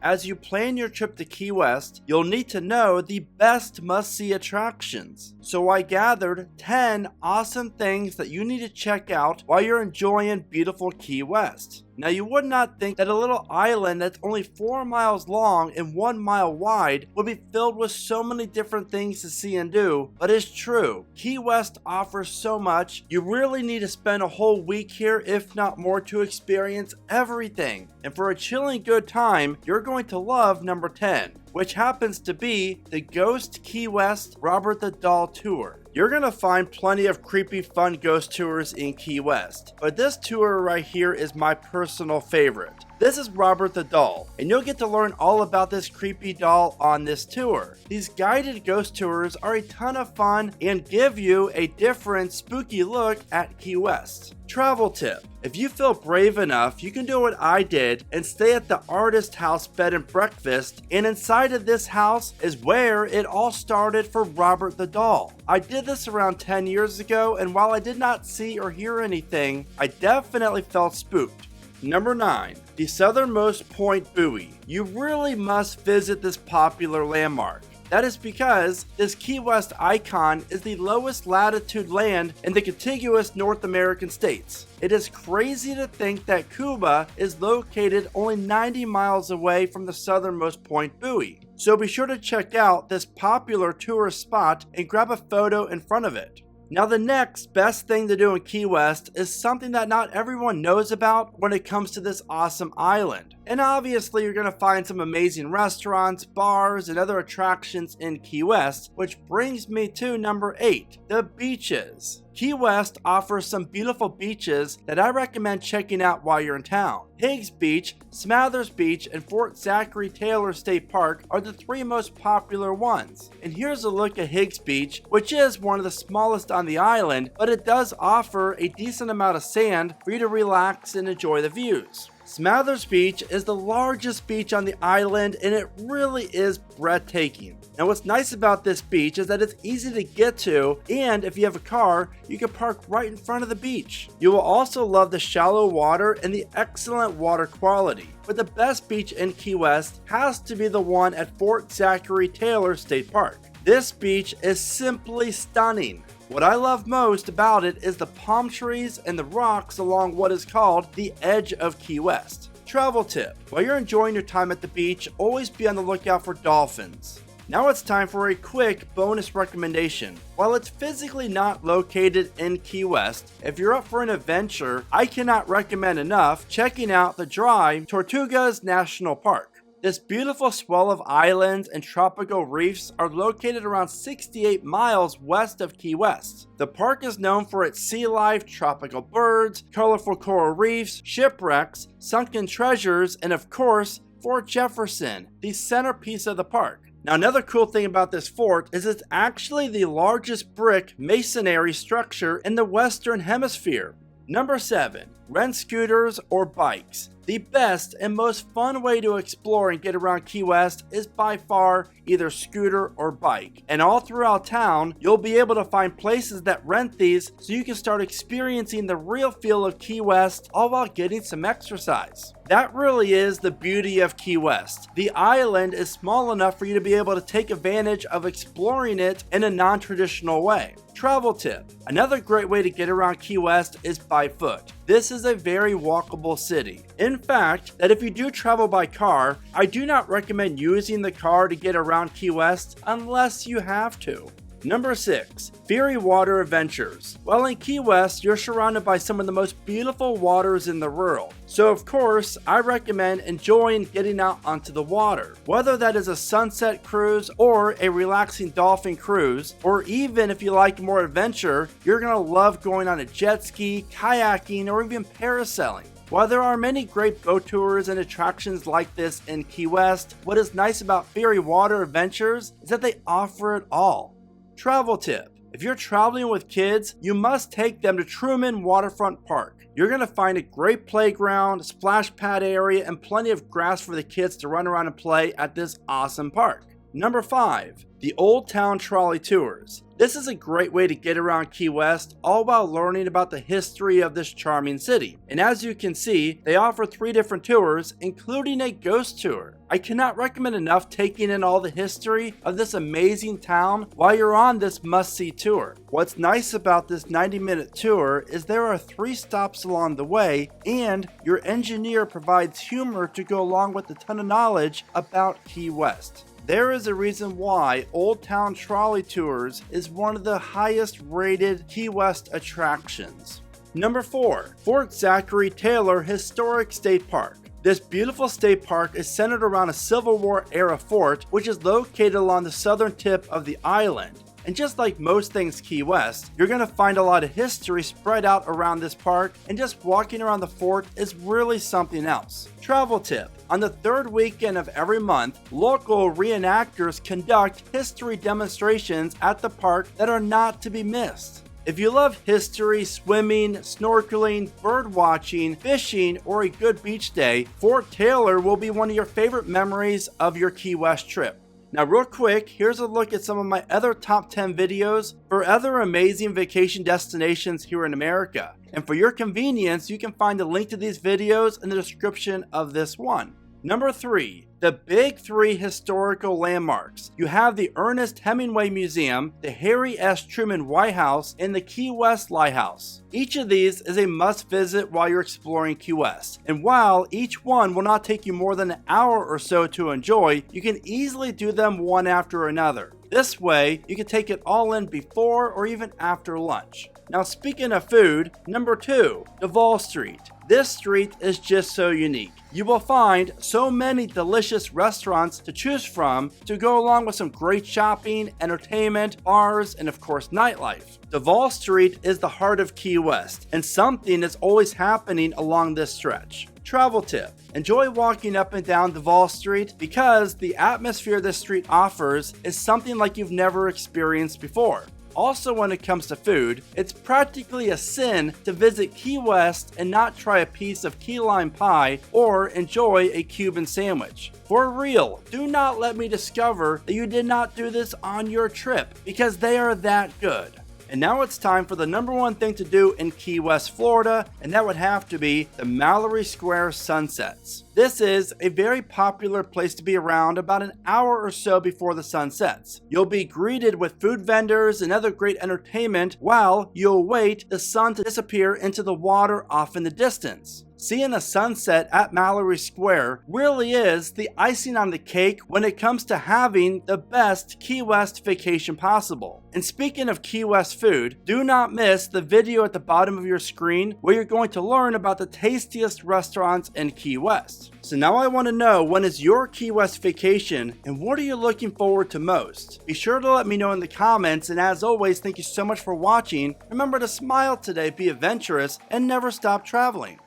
as you plan your trip to Key West, you'll need to know the best must-see attractions. So I gathered 10 awesome things that you need to check out while you're enjoying beautiful Key West. Now, you would not think that a little island that's only 4 miles long and 1 mile wide would be filled with so many different things to see and do, but it's true. Key West offers so much, you really need to spend a whole week here, if not more, to experience everything. And for a chilling good time, you're going to love number 10, which happens to be the Ghost Key West Robert the Doll Tour. You're gonna find plenty of creepy fun ghost tours in Key West, but this tour right here is my personal favorite. This is Robert the Doll, and you'll get to learn all about this creepy doll on this tour. These guided ghost tours are a ton of fun and give you a different spooky look at Key West. Travel tip: if you feel brave enough, you can do what I did and stay at the Artist House Bed and Breakfast, and inside of this house is where it all started for Robert the Doll. I did this around 10 years ago, and while I did not see or hear anything, I definitely felt spooked. Number 9. The southernmost point buoy. You really must visit this popular landmark. That is because this Key West icon is the lowest latitude land in the contiguous North American states. It is crazy to think that Cuba is located only 90 miles away from the southernmost point buoy. So be sure to check out this popular tourist spot and grab a photo in front of it. Now, the next best thing to do in Key West is something that not everyone knows about when it comes to this awesome island. And obviously you're going to find some amazing restaurants, bars, and other attractions in Key West, which brings me to number 8, the beaches. Key West offers some beautiful beaches that I recommend checking out while you're in town. Higgs Beach, Smathers Beach, and Fort Zachary Taylor State Park are the 3 most popular ones. And here's a look at Higgs Beach, which is one of the smallest on the island, but it does offer a decent amount of sand for you to relax and enjoy the views. Smathers Beach is the largest beach on the island, and it really is breathtaking. Now, what's nice about this beach is that it's easy to get to, and if you have a car, you can park right in front of the beach. You will also love the shallow water and the excellent water quality. But the best beach in Key West has to be the one at Fort Zachary Taylor State Park. This beach is simply stunning. What I love most about it is the palm trees and the rocks along what is called the edge of Key West. Travel tip: while you're enjoying your time at the beach, always be on the lookout for dolphins. Now it's time for a quick bonus recommendation. While it's physically not located in Key West, if you're up for an adventure, I cannot recommend enough checking out the dry Tortugas National Park. This beautiful swell of islands and tropical reefs are located around 68 miles west of Key West. The park is known for its sea life, tropical birds, colorful coral reefs, shipwrecks, sunken treasures, and of course, Fort Jefferson, the centerpiece of the park. Now, another cool thing about this fort is it's actually the largest brick masonry structure in the Western Hemisphere. Number 7. Rent scooters or bikes. The best and most fun way to explore and get around Key West is by far either scooter or bike. And all throughout town, you'll be able to find places that rent these so you can start experiencing the real feel of Key West, all while getting some exercise. That really is the beauty of Key West. The island is small enough for you to be able to take advantage of exploring it in a non-traditional way. Travel tip: another great way to get around Key West is by foot. This is a very walkable city. In fact, that if you do travel by car, I do not recommend using the car to get around Key West unless you have to. Number 6. Fairy Water Adventures. Well, in Key West, you're surrounded by some of the most beautiful waters in the world. So of course, I recommend enjoying getting out onto the water. Whether that is a sunset cruise or a relaxing dolphin cruise, or even if you like more adventure, you're gonna love going on a jet ski, kayaking, or even parasailing. While there are many great boat tours and attractions like this in Key West, what is nice about Fairy Water Adventures is that they offer it all. Travel tip: if you're traveling with kids, you must take them to Truman Waterfront Park. You're going to find a great playground, splash pad area, and plenty of grass for the kids to run around and play at this awesome park. Number 5. The Old Town Trolley Tours. This is a great way to get around Key West, all while learning about the history of this charming city. And as you can see, they offer 3 different tours, including a ghost tour. I cannot recommend enough taking in all the history of this amazing town while you're on this must-see tour. What's nice about this 90-minute tour is there are 3 stops along the way, and your engineer provides humor to go along with a ton of knowledge about Key West. There is a reason why Old Town Trolley Tours is one of the highest rated Key West attractions. Number 4. Fort Zachary Taylor Historic State Park. This beautiful state park is centered around a Civil War era fort which is located along the southern tip of the island. And just like most things Key West, you're going to find a lot of history spread out around this park, and just walking around the fort is really something else. Travel tip: on the 3rd weekend of every month, local reenactors conduct history demonstrations at the park that are not to be missed. If you love history, swimming, snorkeling, bird watching, fishing, or a good beach day, Fort Taylor will be one of your favorite memories of your Key West trip. Now real quick, here's a look at some of my other top 10 videos for other amazing vacation destinations here in America. And for your convenience, you can find a link to these videos in the description of this one. Number 3. The Big 3 Historical Landmarks. You have the Ernest Hemingway Museum, the Harry S. Truman White House, and the Key West Lighthouse. Each of these is a must visit while you're exploring Key West. And while each one will not take you more than an hour or so to enjoy, you can easily do them one after another. This way, you can take it all in before or even after lunch. Now speaking of food, number 2, Duval Street. This street is just so unique. You will find so many delicious restaurants to choose from to go along with some great shopping, entertainment, bars, and of course nightlife. Duval Street is the heart of Key West, and something is always happening along this stretch. Travel tip: enjoy walking up and down Duval Street because the atmosphere this street offers is something like you've never experienced before. Also, when it comes to food, it's practically a sin to visit Key West and not try a piece of key lime pie or enjoy a Cuban sandwich. For real, do not let me discover that you did not do this on your trip, because they are that good. And now it's time for the number 1 thing to do in Key West, Florida, and that would have to be the Mallory Square sunsets. This is a very popular place to be around about an hour or so before the sun sets. You'll be greeted with food vendors and other great entertainment while you'll wait the sun to disappear into the water off in the distance. Seeing a sunset at Mallory Square really is the icing on the cake when it comes to having the best Key West vacation possible. And speaking of Key West food, do not miss the video at the bottom of your screen where you're going to learn about the tastiest restaurants in Key West. So now I want to know, when is your Key West vacation and what are you looking forward to most? Be sure to let me know in the comments, and as always, thank you so much for watching. Remember to smile today, be adventurous, and never stop traveling.